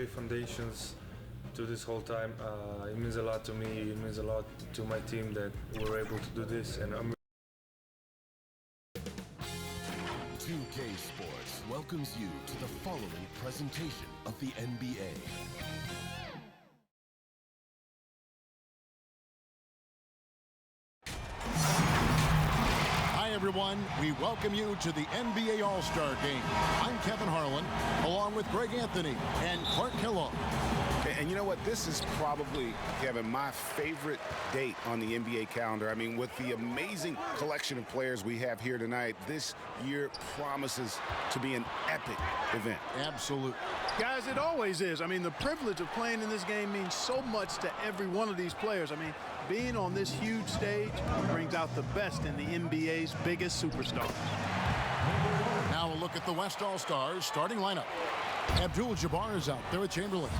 Foundations to this whole time. It means a lot to me. It means a lot to my team that we're able to do this, and I'm 2K Sports welcomes you to the following presentation of the NBA. Hi everyone, we welcome you to the NBA All-Star Game. I'm Kevin Harlan, along with Greg Anthony and Clark Kellogg. And you know what? This is probably, Kevin, my favorite date on the NBA calendar. I mean, with the amazing collection of players we have here tonight, this year promises to be an epic event. Absolutely. Guys, it always is. I mean, the privilege of playing in this game means so much to every one of these players. I mean, being on this huge stage brings out the best in the NBA's biggest superstars. Now a look at the West All-Stars starting lineup. Abdul-Jabbar is out there with Chamberlain.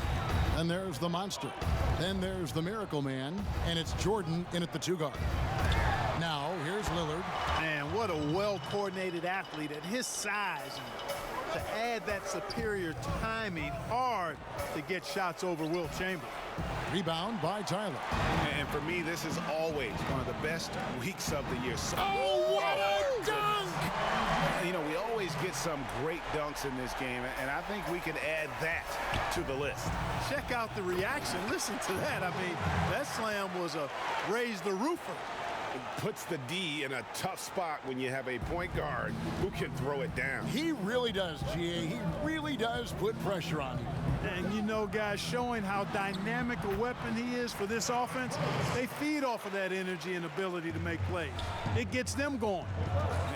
Then there's the Monster. Then there's the Miracle Man. And it's Jordan in at the 2 guard. Now, here's Lillard. Man, what a well-coordinated athlete at his size. And to add that superior timing, hard to get shots over Wilt Chamberlain. Rebound by Tyler. And for me, this is always one of the best weeks of the year. Oh, what a dunk! You know, we always get some great dunks in this game, and I think we can add that to the list. Check out the reaction. Listen to that. I mean, that slam was a raise the roofer. It puts the D in a tough spot when you have a point guard who can throw it down. He really does, GA. He really does put pressure on you. And you know, guys, showing how dynamic a weapon he is for this offense, they feed off of that energy and ability to make plays. It gets them going.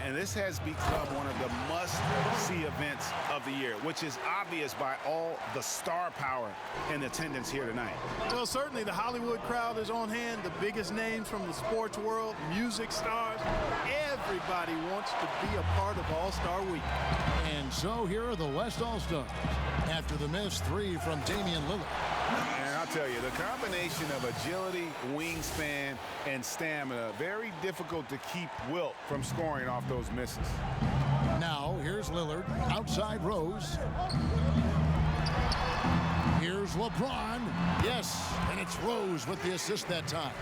And this has become one of the must-see events of the year, which is obvious by all the star power in attendance here tonight. Well, certainly the Hollywood crowd is on hand, the biggest names from the sports world, music stars. Everybody wants to be a part of All-Star Week. And so here are the West All-Stars. After the missed 3 from Damian Lillard. And I'll tell you, the combination of agility, wingspan, and stamina, very difficult to keep Wilt from scoring off those misses. Now, here's Lillard, outside Rose. Here's LeBron. Yes, and it's Rose with the assist that time.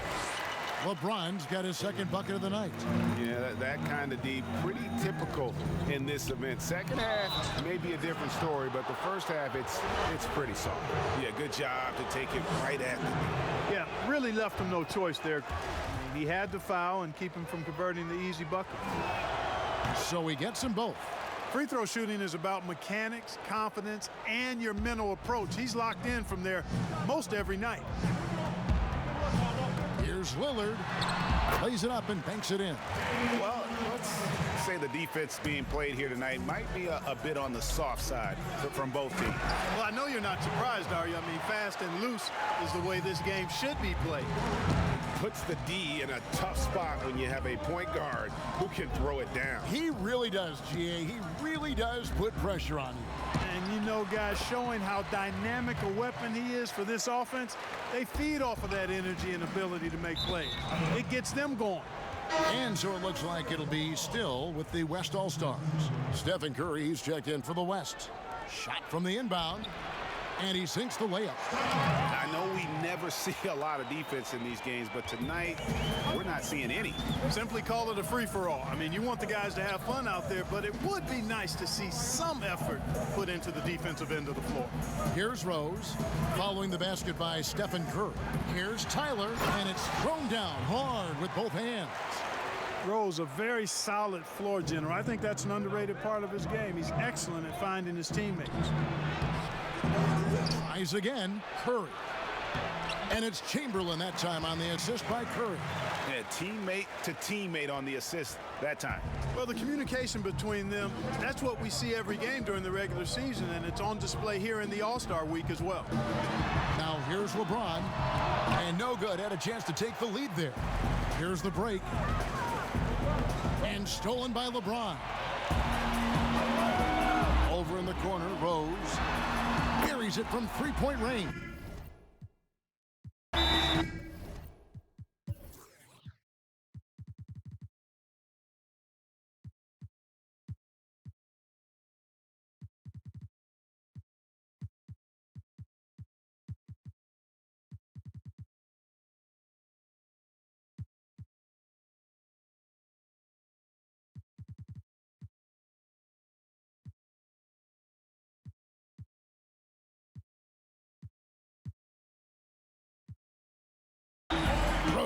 LeBron's got his second bucket of the night. Yeah, that kind of D, pretty typical in this event. Second half may be a different story, but the first half, it's pretty soft. Yeah, good job to take it right at the D. Yeah, really left him no choice there. He had to foul and keep him from converting the easy bucket. So he gets them both. Free throw shooting is about mechanics, confidence, and your mental approach. He's locked in from there most every night. Here's Lillard. Plays it up and banks it in. Well, let's say the defense being played here tonight might be a bit on the soft side from both teams. Well, I know you're not surprised, are you? I mean, fast and loose is the way this game should be played. Puts the D in a tough spot when you have a point guard who can throw it down. He really does, GA. He really does put pressure on you. And you know, guys, showing how dynamic a weapon he is for this offense, they feed off of that energy and ability to make plays. It gets them going. And so it looks like it'll be still with the West All-Stars. Stephen Curry, he's checked in for the West. Shot from the inbound. And he sinks the layup. I know we never see a lot of defense in these games, but tonight we're not seeing any. Simply call it a free-for-all. I mean, you want the guys to have fun out there, but it would be nice to see some effort put into the defensive end of the floor. Here's Rose, following the basket by Stephen Curry. Here's Tyler, and it's thrown down hard with both hands. Rose, a very solid floor general. I think that's an underrated part of his game. He's excellent at finding his teammates. Tries again, Curry. And it's Chamberlain that time on the assist by Curry. Yeah, teammate to teammate on the assist that time. Well, the communication between them, that's what we see every game during the regular season, and it's on display here in the All-Star week as well. Now here's LeBron. And no good, had a chance to take the lead there. Here's the break. And stolen by LeBron. Over in the corner, Rose buries it from three-point range.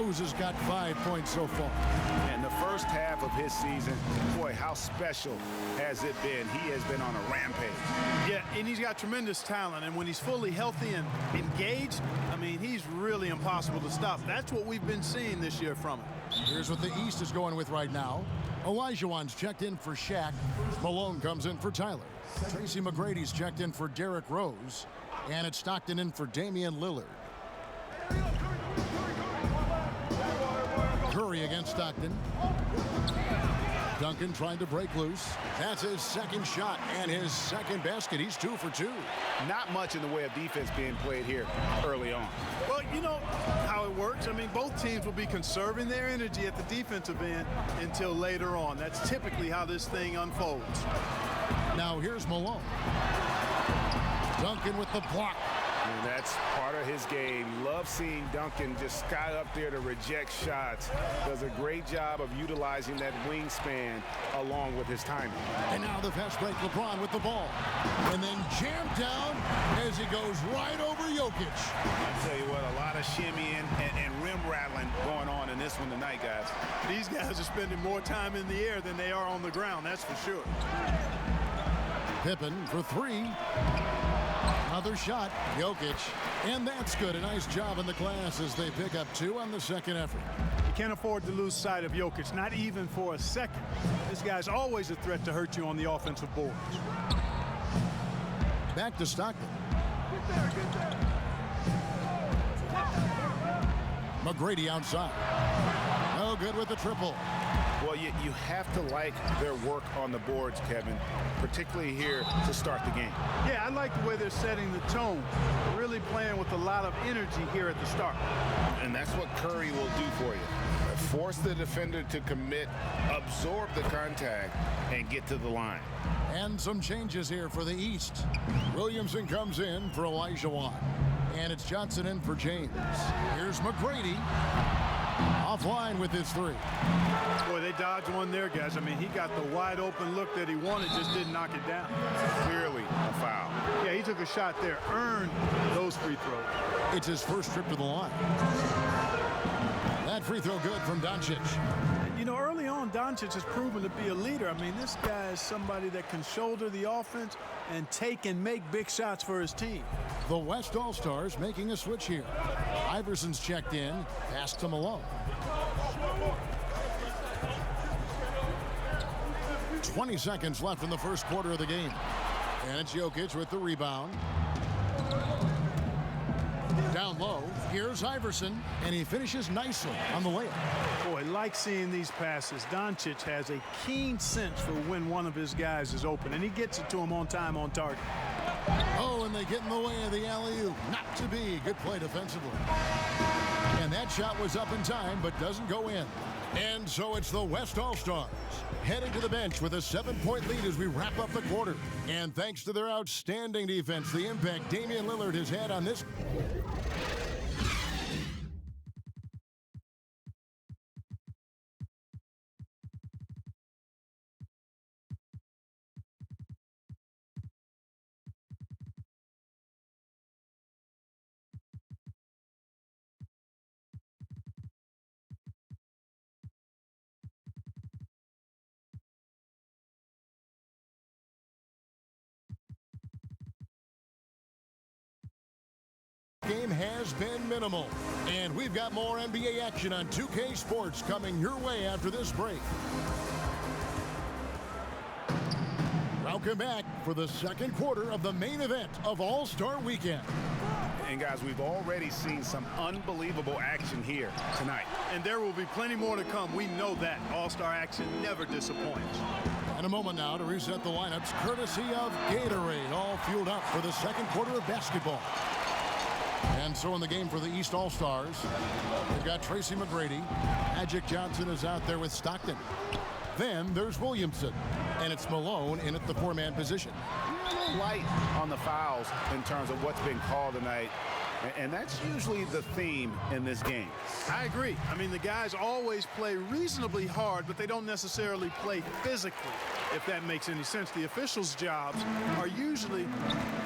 Rose has got 5 points so far. And the first half of his season, boy, how special has it been? He has been on a rampage. Yeah, and he's got tremendous talent. And when he's fully healthy and engaged, I mean, he's really impossible to stop. That's what we've been seeing this year from him. Here's what the East is going with right now. Olajuwon's checked in for Shaq. Malone comes in for Tyler. Tracy McGrady's checked in for Derrick Rose. And it's Stockton in for Damian Lillard. Curry against Stockton. Duncan trying to break loose. That's his second shot and his second basket. He's 2 for 2. Not much in the way of defense being played here early on. Well, you know how it works. I mean, both teams will be conserving their energy at the defensive end until later on. That's typically how this thing unfolds. Now here's Malone. Duncan with the block. And that's part of his game. Love seeing Duncan just sky up there to reject shots. Does a great job of utilizing that wingspan along with his timing. And now the fast break, LeBron with the ball. And then jammed down as he goes right over Jokic. I tell you what, a lot of shimmying and rim rattling going on in this one tonight, guys. These guys are spending more time in the air than they are on the ground, that's for sure. Pippen for 3. Another shot, Jokic, and that's good. A nice job in the glass as they pick up 2 on the second effort. You can't afford to lose sight of Jokic, not even for a second. This guy's always a threat to hurt you on the offensive boards. Back to Stockton. McGrady outside. No good with the triple. Well, you have to like their work on the boards, Kevin, particularly here to start the game. Yeah, I like the way they're setting the tone. Really playing with a lot of energy here at the start. And that's what Curry will do for you. Force the defender to commit, absorb the contact, and get to the line. And some changes here for the East. Williamson comes in for Olajuwon. And it's Johnson in for James. Here's McGrady. Offline with his 3. Boy, they dodged one there, guys. I mean, he got the wide open look that he wanted, just didn't knock it down. Clearly a foul. Yeah, he took a shot there, earned those free throws. It's his first trip to the line. That free throw good from Doncic. You know, early on, Doncic has proven to be a leader. I mean, this guy is somebody that can shoulder the offense and take and make big shots for his team. The West All-Stars making a switch here. Iverson's checked in. Pass to Malone. 20 seconds left in the first quarter of the game. And it's Jokic with the rebound. Down low, here's Iverson, and he finishes nicely on the layup. Boy, like seeing these passes. Doncic has a keen sense for when one of his guys is open, and he gets it to him on time, on target. Oh, and they get in the way of the alley-oop. Not to be. Good play defensively. And that shot was up in time, but doesn't go in. And so it's the West All-Stars heading to the bench with a 7-point lead as we wrap up the quarter. And thanks to their outstanding defense, the impact Damian Lillard has had on this. Game has been minimal, and we've got more NBA action on 2K Sports coming your way after this break. Welcome back for the second quarter of the main event of All-Star Weekend. And guys, we've already seen some unbelievable action here tonight. And there will be plenty more to come. We know that. All-Star action never disappoints. And a moment now to reset the lineups courtesy of Gatorade, all fueled up for the second quarter of basketball. And so in the game for the East All-Stars, we've got Tracy McGrady. Magic Johnson is out there with Stockton. Then there's Williamson, and it's Malone in at the 4-man position. Light on the fouls in terms of what's been called tonight. And that's usually the theme in this game. I agree. I mean, the guys always play reasonably hard, but they don't necessarily play physically, if that makes any sense. The officials' jobs are usually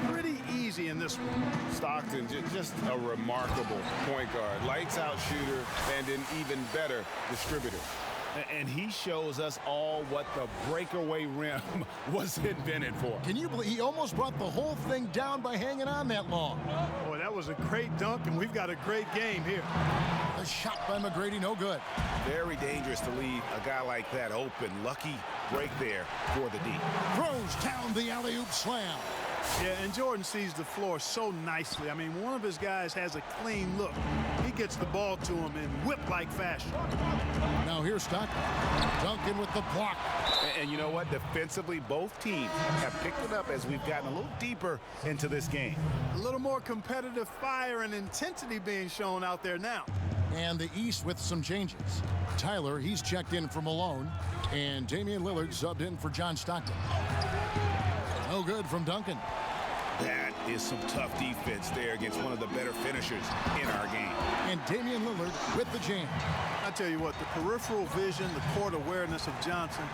pretty easy in this one. Stockton, just a remarkable point guard. Lights out shooter and an even better distributor. And he shows us all what the breakaway rim was invented for. Can you believe he almost brought the whole thing down by hanging on that long? Boy, that was a great dunk, and we've got a great game here. A shot by McGrady, no good. Very dangerous to leave a guy like that open. Lucky break there for the D. Throws down the alley-oop slam. Yeah, and Jordan sees the floor so nicely. I mean, one of his guys has a clean look. He gets the ball to him in whip-like fashion. Now here's Stockton. Duncan with the block. And you know what? Defensively, both teams have picked it up as we've gotten a little deeper into this game. A little more competitive fire and intensity being shown out there now. And the East with some changes. Tyler, he's checked in for Malone. And Damian Lillard subbed in for John Stockton. No good from Duncan. That is some tough defense there against one of the better finishers in our game. And Damian Lillard with the jam. I tell you what, the peripheral vision, the court awareness of Johnson,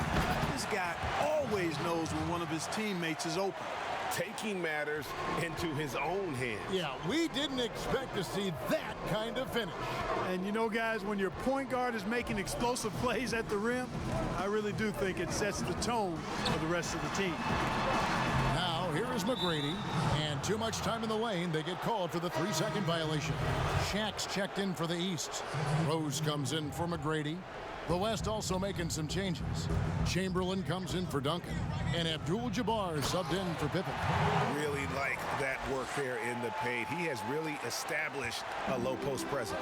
this guy always knows when one of his teammates is open. Taking matters into his own hands. Yeah, we didn't expect to see that kind of finish. And you know, guys, when your point guard is making explosive plays at the rim, I really do think it sets the tone for the rest of the team. Now, here is McGrady, and too much time in the lane. They get called for the 3-second violation. Shaq's checked in for the East. Rose comes in for McGrady. The West also making some changes. Chamberlain comes in for Duncan, and Abdul-Jabbar subbed in for Pippen. Really like that work there in the paint. He has really established a low post presence.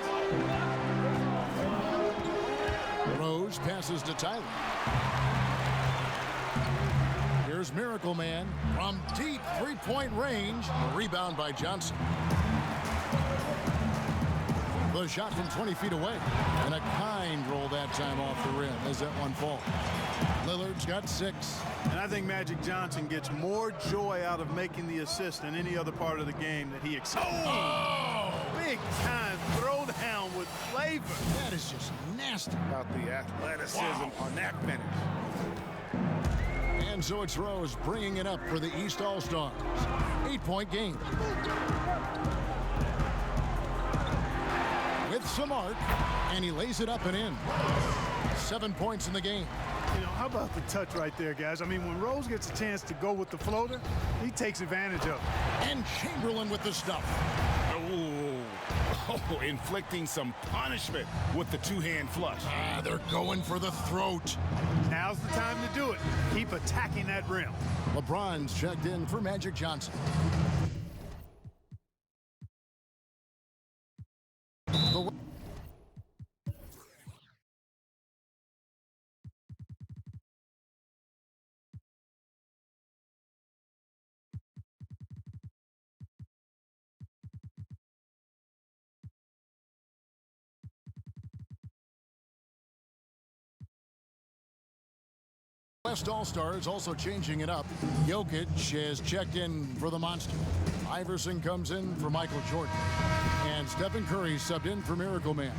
Rose passes to Tyler. Here's Miracle Man from deep three-point range. A rebound by Johnson. The shot from 20 feet away. And a kind roll that time off the rim as that one falls. Lillard's got 6. And I think Magic Johnson gets more joy out of making the assist than any other part of the game that he excels. Oh! Big time throwdown with flavor. That is just nasty. About the athleticism on that finish. And so it's Rose bringing it up for the East All-Stars. 8-point game. With some arc, and he lays it up and in. 7 points in the game. You know, how about the touch right there, guys? I mean, when Rose gets a chance to go with the floater, he takes advantage of it. And Chamberlain with the stuff. Oh, inflicting some punishment with the two-hand flush. They're going for the throat. Now's the time to do it. Keep attacking that rim. LeBron's checked in for Magic Johnson. West All-Stars also changing it up. Jokic has checked in for the Monster. Iverson comes in for Michael Jordan. And Stephen Curry subbed in for Miracle Man.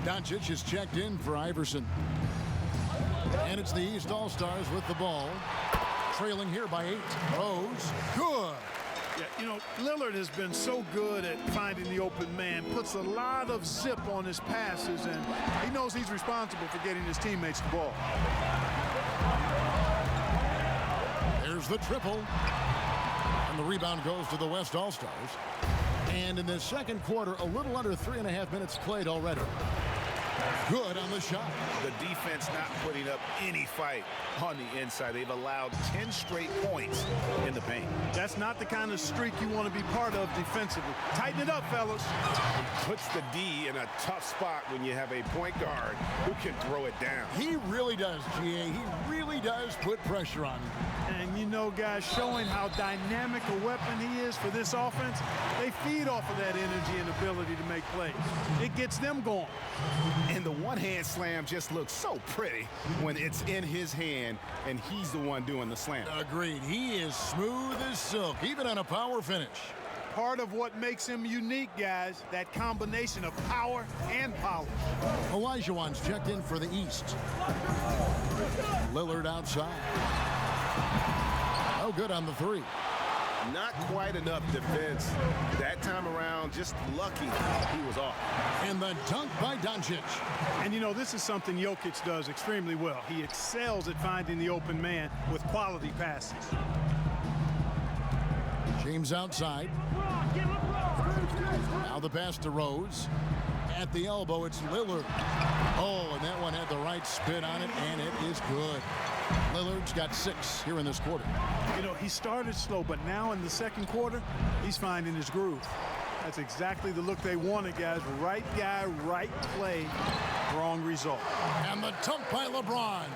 Doncic is checked in for Iverson. And it's the East All-Stars with the ball. Trailing here by 8. Rose, good. Yeah, you know, Lillard has been so good at finding the open man, puts a lot of zip on his passes, and he knows he's responsible for getting his teammates the ball. There's the triple. And the rebound goes to the West All-Stars. And in the second quarter, a little under 3.5 minutes played already. Good on the shot. The defense not putting up any fight on the inside. They've allowed 10 straight points in the paint. That's not the kind of streak you want to be part of defensively. Tighten it up, fellas. Puts the D in a tough spot when you have a point guard who can throw it down. He really does, GA. He really does put pressure on him. And you know, guys, showing how dynamic a weapon he is for this offense, they feed off of that energy and ability to make plays. It gets them going. And the one-hand slam just looks so pretty when it's in his hand and he's the one doing the slam. Agreed. He is smooth as silk, even on a power finish. Part of what makes him unique, guys, that combination of power and polish. Olajuwon's checked in for the East. Lillard outside. No good on the three. Not quite enough defense that time around. Just lucky he was off. And the dunk by Doncic. And you know, this is something Jokic does extremely well. He excels at finding the open man with quality passes. James outside. Now the pass to Rose. At the elbow, it's Lillard. Oh, and that one had the right spin on it, and it is good. Lillard's got 6 here in this quarter. You know, he started slow, but now in the second quarter, he's finding his groove. That's exactly the look they wanted, guys. Right guy, right play, wrong result. And the dunk by LeBron.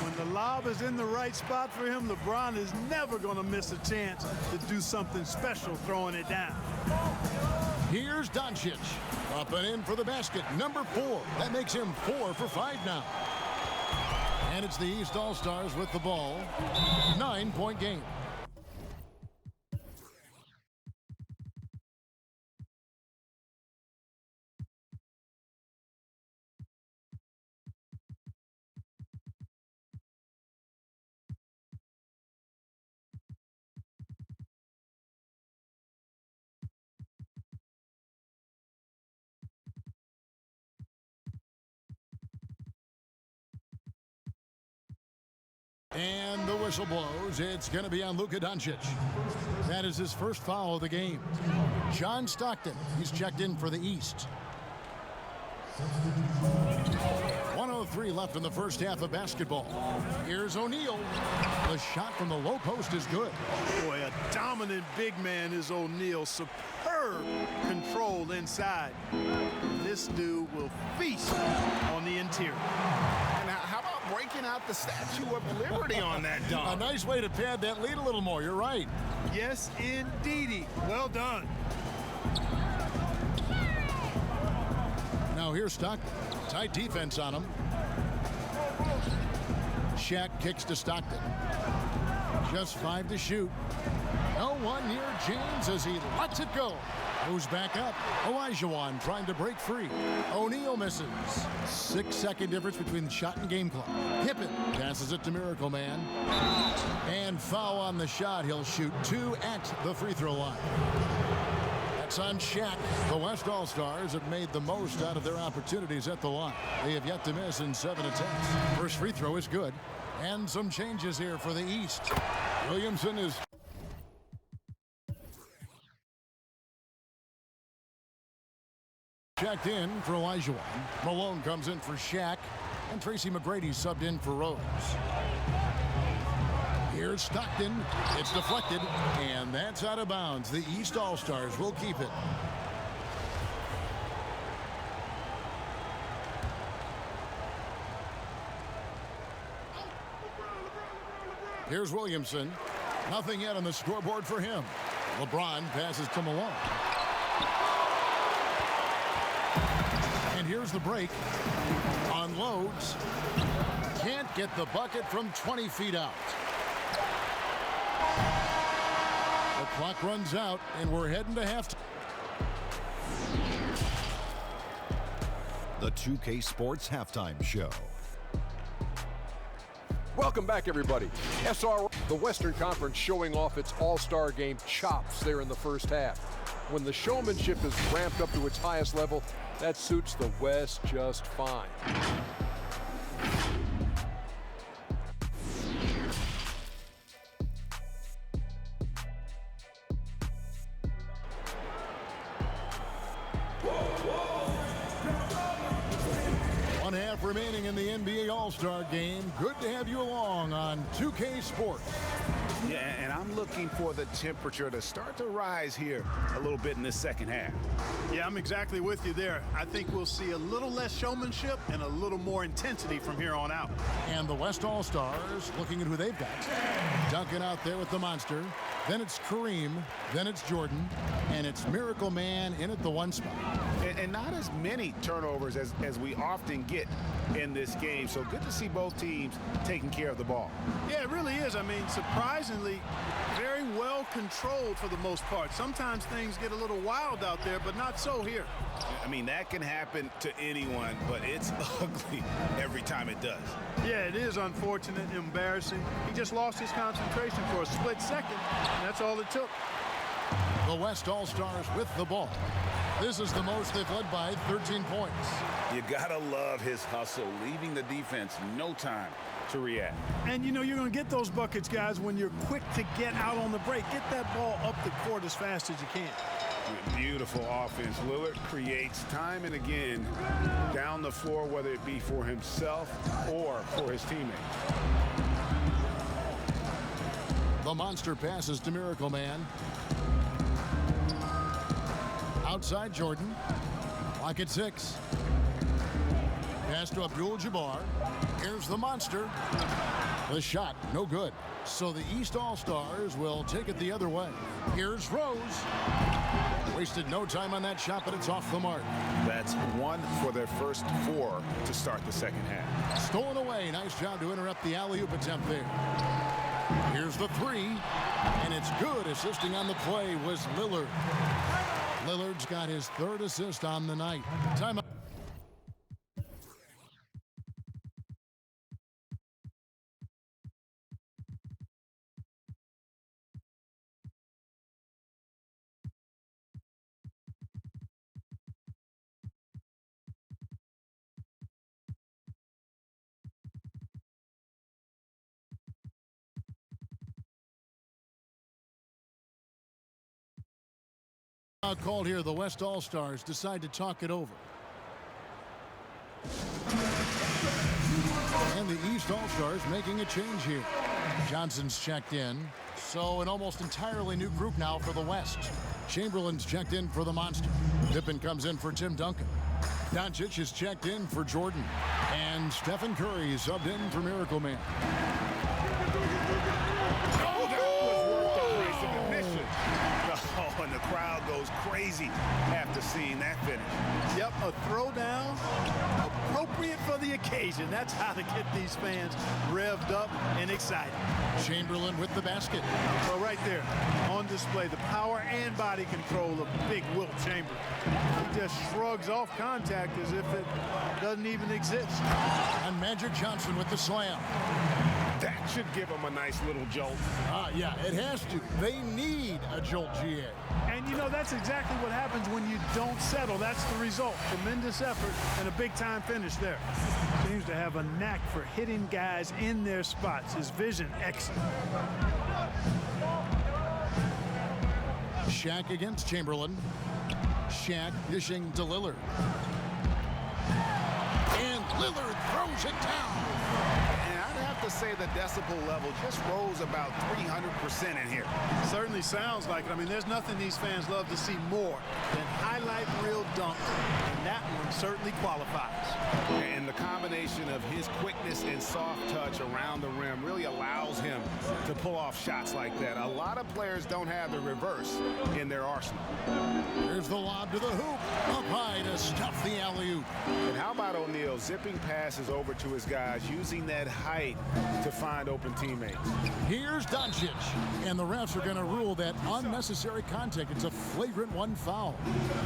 When the lob is in the right spot for him, LeBron is never going to miss a chance to do something special throwing it down. Here's Doncic. Up and in for the basket. Number 4. That makes him 4 for 5 now. And it's the East All-Stars with the ball. 9-point game. And the whistle blows. It's going to be on Luka Doncic. That is his first foul of the game. John Stockton, he's checked in for the East. 1:03 left in the first half of basketball. Here's O'Neal. The shot from the low post is good. Boy, a dominant big man is O'Neal. Superb control inside. This dude will feast on the interior. And how about breaking out the Statue of Liberty on that A dunk? nice way to pad that lead a little more. You're right. Yes, indeedy. Well done. Now here's Stockton. Tight defense on him. Shaq kicks to Stockton. Just 5 to shoot. No one near James as he lets it go. Moves back up. Olajuwon trying to break free. O'Neal misses. 6-second difference between the shot and game clock. Pippen passes it to Miracle Man. And foul on the shot. He'll shoot 2 at the free throw line. That's on Shaq. The West All-Stars have made the most out of their opportunities at the line. They have yet to miss in 7 attempts. First free throw is good. And some changes here for the East. Williamson is... checked in for Olajuwon. Malone comes in for Shaq. And Tracy McGrady subbed in for Rose. Here's Stockton. It's deflected. And that's out of bounds. The East All-Stars will keep it. Here's Williamson. Nothing yet on the scoreboard for him. LeBron passes to Malone. And here's the break. Unloads. Can't get the bucket from 20 feet out. The clock runs out, and we're heading to halftime. The 2K Sports Halftime Show. Welcome back, everybody. SR, the Western Conference, showing off its all-star game chops there in the first half. When the showmanship is ramped up to its highest level, that suits the West just fine. Remaining in the NBA All-Star Game. Good to have you along on 2K Sports. Yeah, and I'm looking for the temperature to start to rise here a little bit in this second half. Yeah, I'm exactly with you there. I think we'll see a little less showmanship and a little more intensity from here on out. And the West All-Stars looking at who they've got. Duncan out there with the monster. Then it's Kareem. Then it's Jordan. And it's Miracle Man in at the 1 spot. and not as many turnovers as we often get in this game. So good to see both teams taking care of the ball. Yeah, it really is. I mean, surprisingly, very well controlled for the most part. Sometimes things get a little wild out there, but not so here. I mean, that can happen to anyone, but it's ugly every time it does. Yeah, it is unfortunate, embarrassing. He just lost his concentration for a split second, and that's all it took. The West All-Stars with the ball. This is the most they've led by 13 points. You gotta love his hustle, leaving the defense no time to react. And you know you're going to get those buckets, guys, when you're quick to get out on the break. Get that ball up the court as fast as you can. Beautiful offense. Lillard creates time and again down the floor, whether it be for himself or for his teammates. The monster passes to Miracle Man. Outside Jordan. Clock at 6. Pass to Abdul-Jabbar. Here's the monster. The shot, no good. So the East All-Stars will take it the other way. Here's Rose. Wasted no time on that shot, but it's off the mark. That's 1 for their first 4 to start the second half. Stolen away. Nice job to interrupt the alley-oop attempt there. Here's the 3, and it's good. Assisting on the play was Lillard. Lillard's got his 3rd assist on the night. Timeout. Called here, the West All-Stars decide to talk it over. And the East All-Stars making a change here. Johnson's checked in. So an almost entirely new group now for the West. Chamberlain's checked in for the Monster. Pippen comes in for Tim Duncan. Doncic is checked in for Jordan. And Stephen Curry is subbed in for Miracle Man. And the crowd goes crazy after seeing that finish. Yep, a throwdown appropriate for the occasion. That's how to get these fans revved up and excited. Chamberlain with the basket. So right there on display, the power and body control of big Wilt Chamberlain. He just shrugs off contact as if it doesn't even exist. And Magic Johnson with the slam. That should give them a nice little jolt. Yeah, it has to. They need a jolt, GA. And, you know, that's exactly what happens when you don't settle. That's the result. Tremendous effort and a big-time finish there. Seems to have a knack for hitting guys in their spots. His vision, excellent. Shaq against Chamberlain. Shaq dishing to Lillard. And Lillard throws it down. To say the decibel level just rose about 300% in here. Certainly sounds like it. I mean, there's nothing these fans love to see more than highlight reel dunk, and that one certainly qualifies. And the combination of his quickness and soft touch around the rim really allows him to pull off shots like that. A lot of players don't have the reverse in their arsenal. Here's the lob to the hoop. Up high to stuff the alley-oop. And how about O'Neal zipping passes over to his guys, using that height to find open teammates. Here's Doncic, and the refs are going to rule that unnecessary contact. It's a flagrant 1 foul.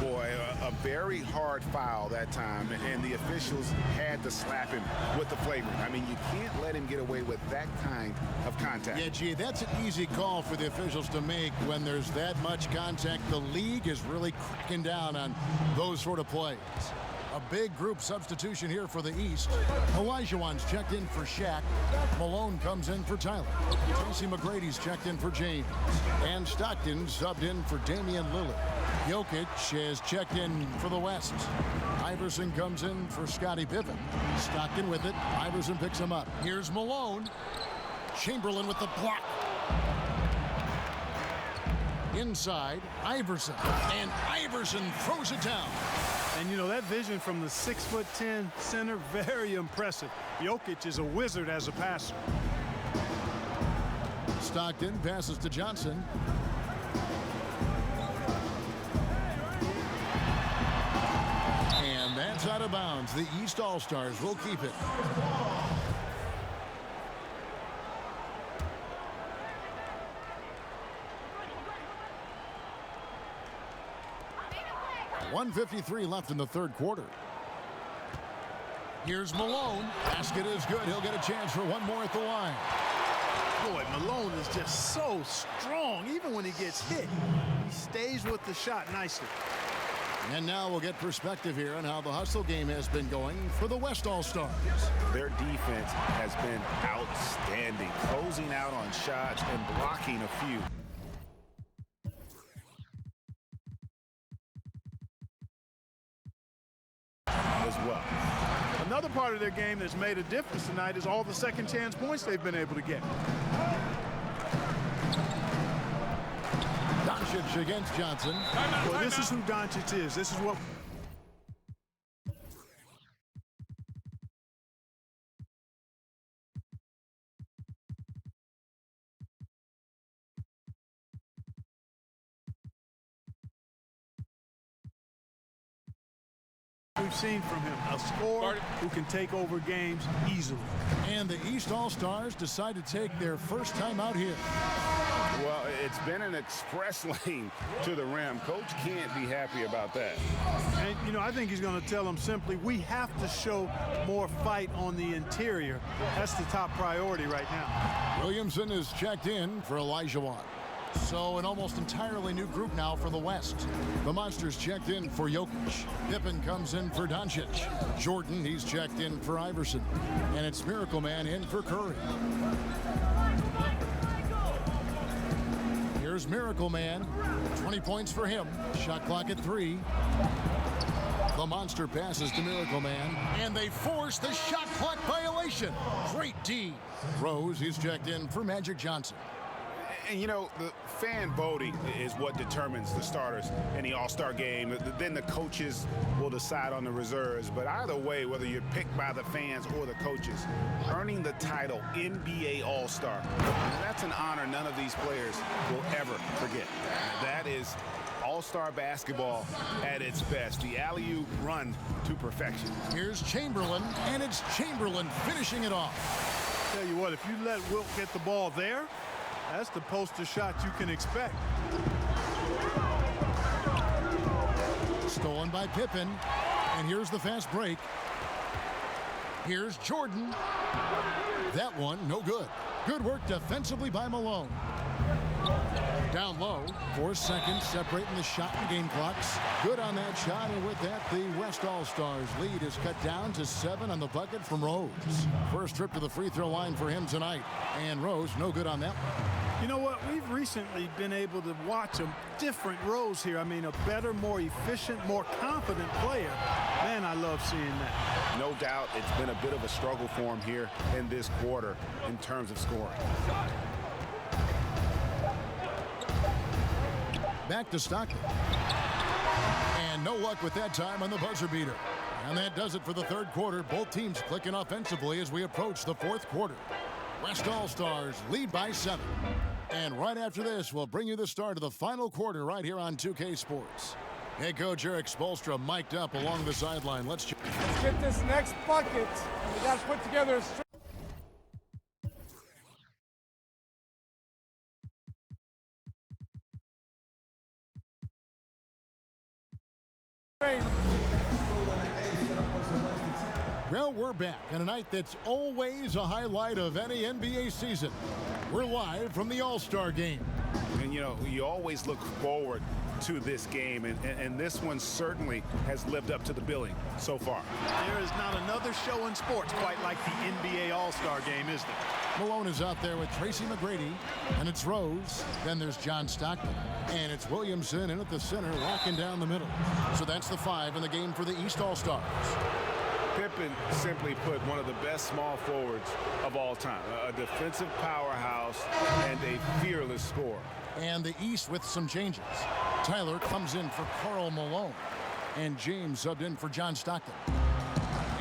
Boy, a very hard foul that time, and the officials had to slap him with the flagrant. I mean, you can't let him get away with that kind of contact. Yeah, gee, that's an easy call for the officials to make when there's that much contact. The league is really cracking down on those sort of plays. A big group substitution here for the East. Olajuwon's checked in for Shaq. Malone comes in for Tyler. Tracy McGrady's checked in for James. And Stockton subbed in for Damian Lillard. Jokic is checked in for the West. Iverson comes in for Scottie Pippen. Stockton with it. Iverson picks him up. Here's Malone. Chamberlain with the block. Inside, Iverson. And Iverson throws it down. And, you know, that vision from the 6'10" center, very impressive. Jokic is a wizard as a passer. Stockton passes to Johnson. That's out of bounds. The East All-Stars will keep it. .153 left in the third quarter. Here's Malone. Basket is good. He'll get a chance for one more at the line. Boy, Malone is just so strong. Even when he gets hit, he stays with the shot nicely. And now we'll get perspective here on how the hustle game has been going for the West All-Stars. Their defense has been outstanding, closing out on shots and blocking a few. As well. Another part of their game that's made a difference tonight is all the second chance points they've been able to get. Doncic against Johnson. Well, this is who Doncic is. This is what... we've seen from him. A scorer who can take over games easily. And the East All-Stars decide to take their first time out here. Well, it's been an express lane to the rim. Coach can't be happy about that. And, you know, I think he's going to tell them simply, we have to show more fight on the interior. That's the top priority right now. Williamson is checked in for Olajuwon. So an almost entirely new group now for the West. The Monsters checked in for Jokic. Pippen comes in for Doncic. Jordan, he's checked in for Iverson. And it's Miracle Man in for Curry. Here's Miracle Man. 20 points for him. Shot clock at 3. The Monster passes to Miracle Man. And they force the shot clock violation. Great D. Rose, he's checked in for Magic Johnson. And, you know, the fan voting is what determines the starters in the All-Star game. Then the coaches will decide on the reserves. But either way, whether you're picked by the fans or the coaches, earning the title NBA All-Star, that's an honor none of these players will ever forget. That is All-Star basketball at its best. The alley-oop run to perfection. Here's Chamberlain, and it's Chamberlain finishing it off. Tell you what, if you let Wilt get the ball there, that's the poster shot you can expect. Stolen by Pippen. And here's the fast break. Here's Jordan. That one, no good. Good work defensively by Malone. Down low. 4 seconds separating the shot and game clocks. Good on that shot, and with that, the West All-Stars lead is cut down to 7 on the bucket from Rose. First trip to the free throw line for him tonight. And Rose, no good on that one. You know what? We've recently been able to watch a different Rose here. I mean, a better, more efficient, more confident player. Man, I love seeing that. No doubt it's been a bit of a struggle for him here in this quarter in terms of scoring. Back to Stockton. And no luck with that time on the buzzer beater. And that does it for the third quarter. Both teams clicking offensively as we approach the fourth quarter. West All-Stars lead by 7. And right after this, we'll bring you the start of the final quarter right here on 2K Sports. Head coach Eric Spoelstra mic'd up along the sideline. Let's get this next bucket. We got to put together a Well, we're back on a night that's always a highlight of any NBA season. We're live from the All-Star game. And, you know, you always look forward to this game, and this one certainly has lived up to the billing so far. There is not another show in sports quite like the NBA All-Star game, is there? Malone is out there with Tracy McGrady, and it's Rose. Then there's John Stockton, and it's Williamson in at the center, locking down the middle. So that's the 5 in the game for the East All-Stars. Pippen, simply put, one of the best small forwards of all time. A defensive powerhouse and a fearless scorer. And the East with some changes. Tyler comes in for Karl Malone, and James subbed in for John Stockton.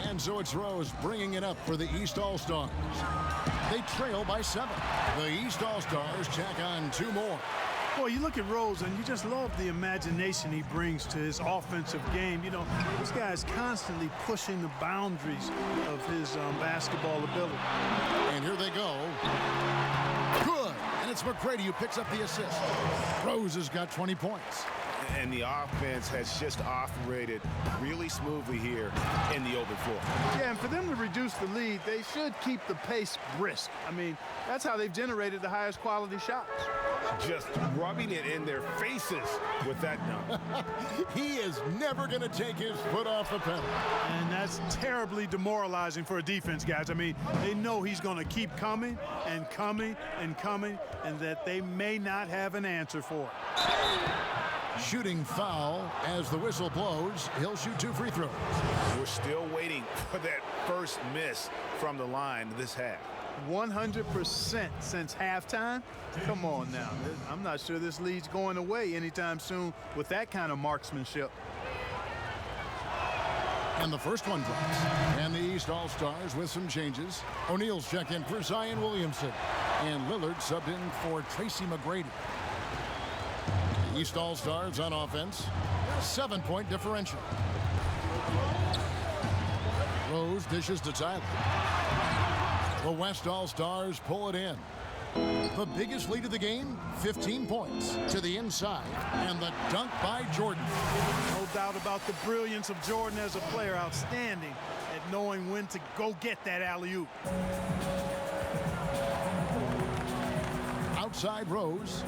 And so it's Rose bringing it up for the East All-Stars. They trail by 7. The East All-Stars tack on 2 more. Well, you look at Rose, and you just love the imagination he brings to his offensive game. You know, this guy is constantly pushing the boundaries of his basketball ability. And here they go. Good. And it's McGrady who picks up the assist. Rose has got 20 points. And the offense has just operated really smoothly here in the open floor. Yeah, and for them to reduce the lead, they should keep the pace brisk. I mean, that's how they've generated the highest quality shots. Just rubbing it in their faces with that dunk. He is never going to take his foot off the pedal. And that's terribly demoralizing for a defense, guys. I mean, they know he's going to keep coming and coming and coming, and that they may not have an answer for it. Shooting foul as the whistle blows. He'll shoot 2 free throws. We're still waiting for that first miss from the line this half. 100% since halftime? Come on now. I'm not sure this lead's going away anytime soon with that kind of marksmanship. And the first one drops. And the East All-Stars with some changes. O'Neal's checked in for Zion Williamson. And Lillard subbed in for Tracy McGrady. The East All-Stars on offense. 7-point differential. Rose dishes to Tyler. The West All-Stars pull it in. The biggest lead of the game, 15 points to the inside, and the dunk by Jordan. No doubt about the brilliance of Jordan as a player. Outstanding at knowing when to go get that alley-oop. Outside Rose.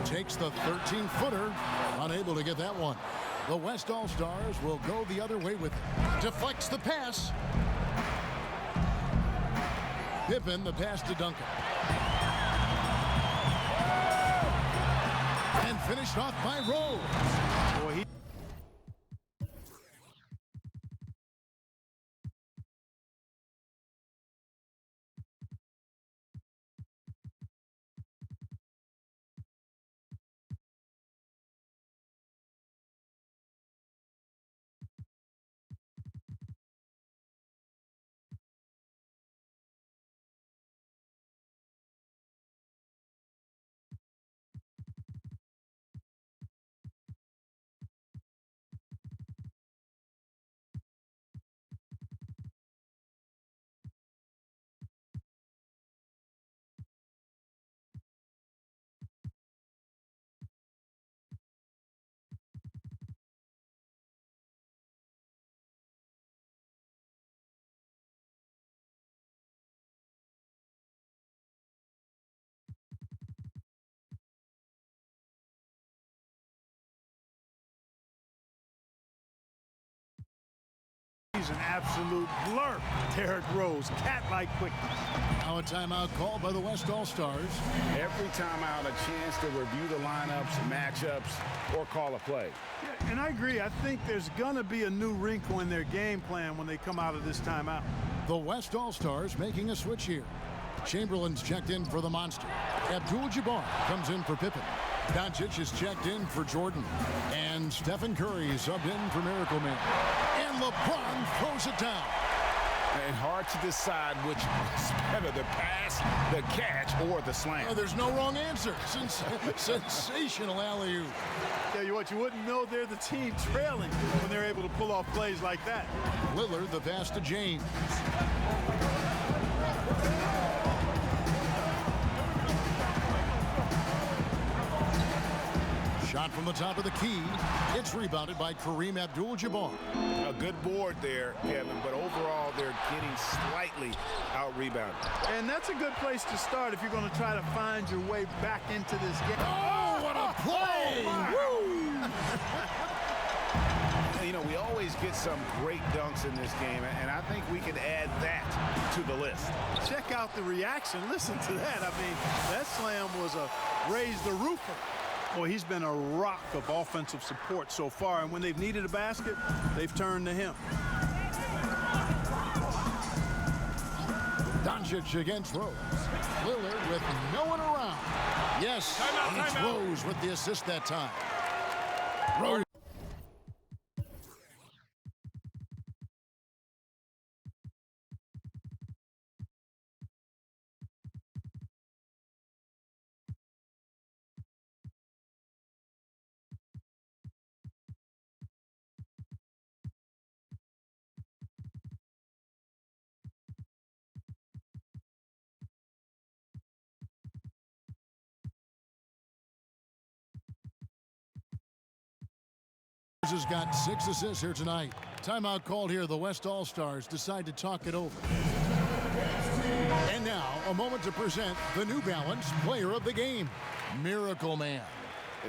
Takes the 13-footer, unable to get that one. The West All-Stars will go the other way with it. Deflects the pass. Pippen, the pass to Duncan. And finished off by Rose. Boy, he's an absolute blur. Derrick Rose, cat-like quickness. Now a timeout called by the West All-Stars. Every timeout, a chance to review the lineups, matchups, or call a play. Yeah, and I agree. I think there's going to be a new wrinkle in their game plan when they come out of this timeout. The West All-Stars making a switch here. Chamberlain's checked in for the Monster. Abdul-Jabbar comes in for Pippen. Doncic is checked in for Jordan. And Stephen Curry is subbed in for Miracle Man. And LeBron throws it down. And hard to decide which is better, the pass, the catch, or the slam. Oh, there's no wrong answer. Sensational alley-oop. Tell you what, you wouldn't know they're the team trailing when they're able to pull off plays like that. Lillard, the pass to James. Shot from the top of the key. It's rebounded by Kareem Abdul-Jabbar. A good board there, Kevin, but overall they're getting slightly out-rebounded. And that's a good place to start if you're going to try to find your way back into this game. Oh, what a play! You know, we always get some great dunks in this game, and I think we can add that to the list. Check out the reaction. Listen to that. I mean, that slam was a raise the roofer. Boy, he's been a rock of offensive support so far, and when they've needed a basket, they've turned to him. Doncic against Rose. Lillard with no one around. Yes, it's Rose with the assist that time. Rose. Rose has got 6 assists here tonight. Timeout called here. The West All-Stars decide to talk it over. And now, a moment to present the New Balance Player of the Game, Miracle Man.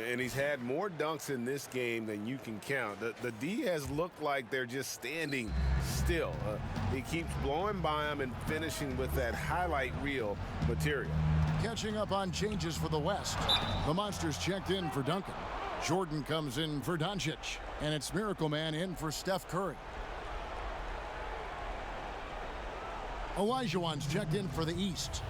And he's had more dunks in this game than you can count. The D has looked like they're just standing still. He keeps blowing by them and finishing with that highlight reel material. Catching up on changes for the West. The Monsters checked in for Duncan. Jordan comes in for Doncic. And it's Miracle Man in for Steph Curry. Olajuwon's checked in for the East.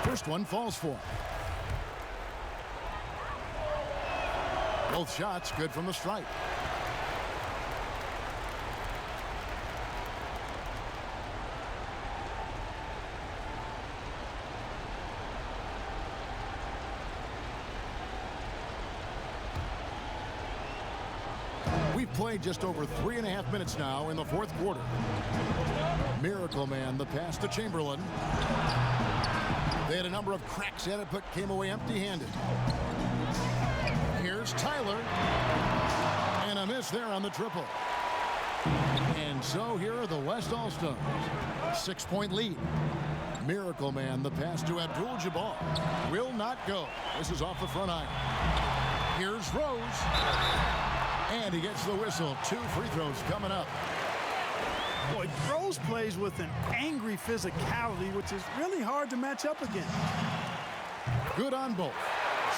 First one falls for him. Both shots good from the stripe. We've played just over 3.5 minutes now in the fourth quarter. Miracle Man, the pass to Chamberlain. They had a number of cracks at it, but came away empty-handed. Here's Tyler. And a miss there on the triple. And so here are the West All-Stars. 6-point lead. Miracle Man, the pass to Abdul-Jabbar. Will not go. This is off the front iron. Here's Rose. And he gets the whistle. 2 free throws coming up. Boy, Rose plays with an angry physicality, which is really hard to match up against. Good on both.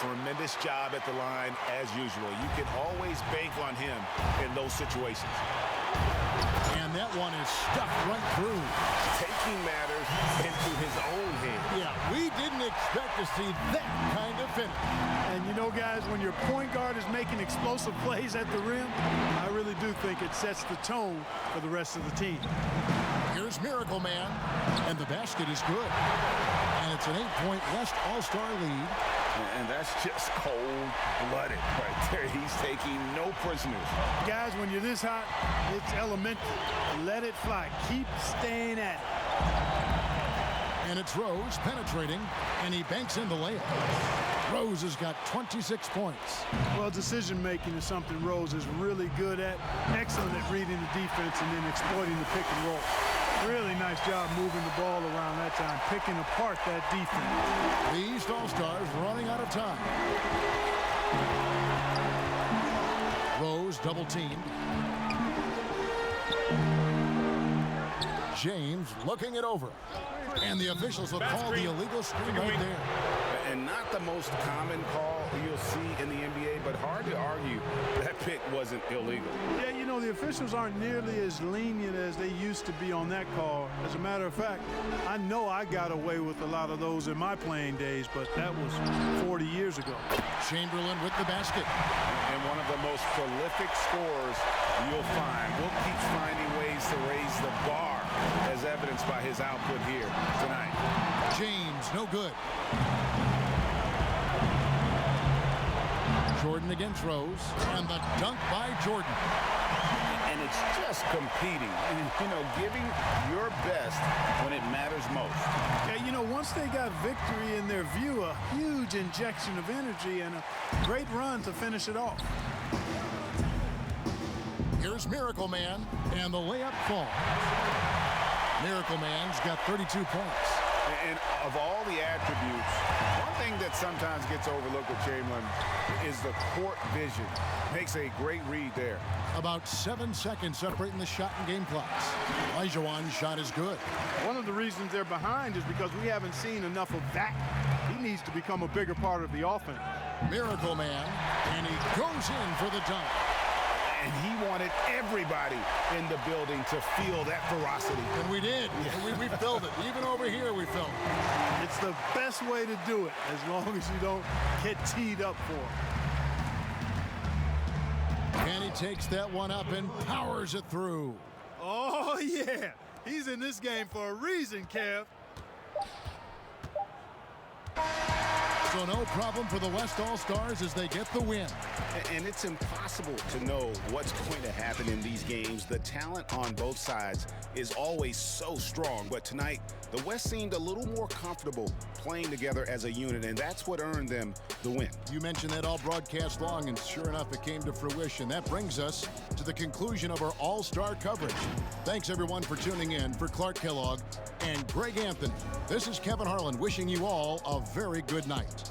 Tremendous job at the line as usual. You can always bank on him in those situations. And that one is stuffed right through. Taking matters into his own hands. Yeah, we didn't expect to see that kind of finish. And you know, guys, when your point guard is making explosive plays at the rim, I really do think it sets the tone for the rest of the team. Here's Miracle Man, and the basket is good. And it's an 8-point West All-Star lead. And that's just cold-blooded right there. He's taking no prisoners. Guys, when you're this hot, it's elementary. Let it fly. Keep staying at it. And it's Rose penetrating, and he banks in the layup. Rose has got 26 points. Well, decision-making is something Rose is really good at. Excellent at reading the defense and then exploiting the pick and roll. Really nice job moving the ball around that time, picking apart that defense. The East All-Stars running out of time. Rose double-teamed. James looking it over. And the officials will call the illegal screen right there. And not the most common call you'll see in the NBA, but hard to argue that pick wasn't illegal. Yeah, you know, the officials aren't nearly as lenient as they used to be on that call. As a matter of fact, I know I got away with a lot of those in my playing days, but that was 40 years ago. Chamberlain with the basket. And one of the most prolific scorers you'll find. Will keeps finding ways to raise the bar, as evidenced by his output here tonight. James, no good. Jordan against Rose, and the dunk by Jordan. And it's just competing, and, you know, giving your best when it matters most. Yeah, you know, once they got victory in their view, a huge injection of energy and a great run to finish it off. Here's Miracle Man, and the layup falls. Miracle Man's got 32 points. And of all the attributes, one thing that sometimes gets overlooked with Chamberlain is the court vision. Makes a great read there. About 7 seconds separating the shot and game clocks. Olajuwon's shot is good. One of the reasons they're behind is because we haven't seen enough of that. He needs to become a bigger part of the offense. Miracle Man, and he goes in for the dunk. And he wanted everybody in the building to feel that ferocity. And we did. Yeah. We felt it. Even over here, we felt it. It's the best way to do it, as long as you don't get teed up for it. And he takes that one up and powers it through. Oh, yeah. He's in this game for a reason, Kev. So no problem for the West All-Stars as they get the win. And it's impossible to know what's going to happen in these games. The talent on both sides is always so strong. But tonight, the West seemed a little more comfortable playing together as a unit, and that's what earned them the win. You mentioned that all broadcast long, and sure enough, it came to fruition. That brings us to the conclusion of our All-Star coverage. Thanks, everyone, for tuning in. For Clark Kellogg and Greg Anthony, this is Kevin Harlan wishing you all a very good night.